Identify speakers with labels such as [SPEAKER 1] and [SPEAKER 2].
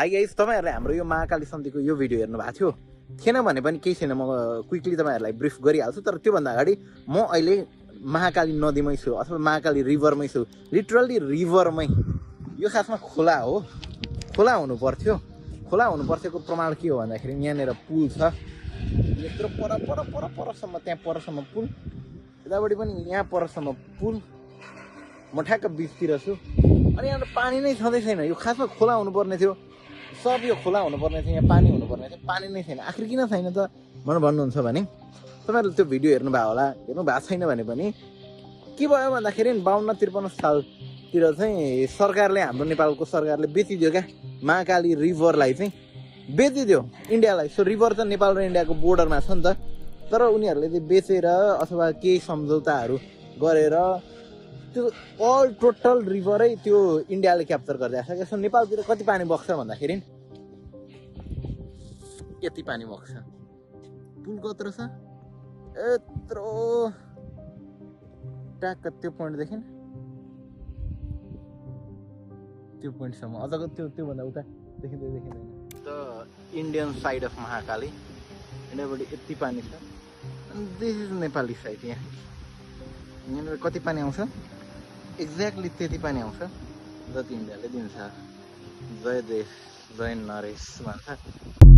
[SPEAKER 1] High guys, तपाईहरुले हाम्रो यो महाकाली सन्धिको यो भिडियो हेर्नु भएको थियो थिएन भने पनि केही छैन, म क्विकली तपाईहरुलाई ब्रिफ गरिहाल्छु। तर त्यो भन्दा अगाडि म अहिले महाकाली नदीमै छु अथवा महाकाली रिभरमै छु, लिटरली रिभरमै। यो खासमा खोला हो, खोला हुनु पर्थ्यो। खोला हुनु पर्थ्योको प्रमाण के हो भन्दाखेरि यहाँनिर पुल छ, यत्रो पर पर पर परसम्म, त्यहाँ परसम्म पुल, यतापट्टि पनि यहाँ परसम्म पुल, म ठ्याक्क बिचतिर छु। अनि यहाँ पानी नै छँदै छैन। यो खासमा खोला हुनुपर्ने थियो, सब यो खोला हुनुपर्ने थियो, यहाँ पानी हुनुपर्ने थियो, पानी नै छैन। आखिर किन छैन त भनेर भन्नुहुन्छ भने तपाईँहरूले त्यो भिडियो हेर्नु भएको होला, हेर्नु भएको छैन भने पनि के भयो भन्दाखेरि 52-53 सालतिर चाहिँ सरकारले, हाम्रो नेपालको सरकारले बेचिदियो क्या महाकाली रिभरलाई, चाहिँ बेचिदियो इन्डियालाई। सो रिभर त नेपाल र इन्डियाको बोर्डरमा छ नि त, तर उनीहरूले चाहिँ बेचेर अथवा केही सम्झौताहरू गरेर त्यो अल टोटल रिभरै त्यो इन्डियाले क्याप्चर गरिदिएको छ क्या। सो नेपालतिर कति पानी बग्छ भन्दाखेरि यति पानी बग्छ। पुल कत्रो छ, यत्रो ट्याक्क त्यो पोइन्टदेखि त्यो पोइन्टसम्म, अझको त्योभन्दा उता देखिँदैन। The Indian side of Mahakali, यहाँबाट यति पानी छ। अनि दिस इज नेपाली साइड। यहाँनिर कति पानी आउँछ, एक्ज्याक्टली त्यति पानी आउँछ जति इन्डियाले दिन्छ। जय देश जय नरेश भन्छ।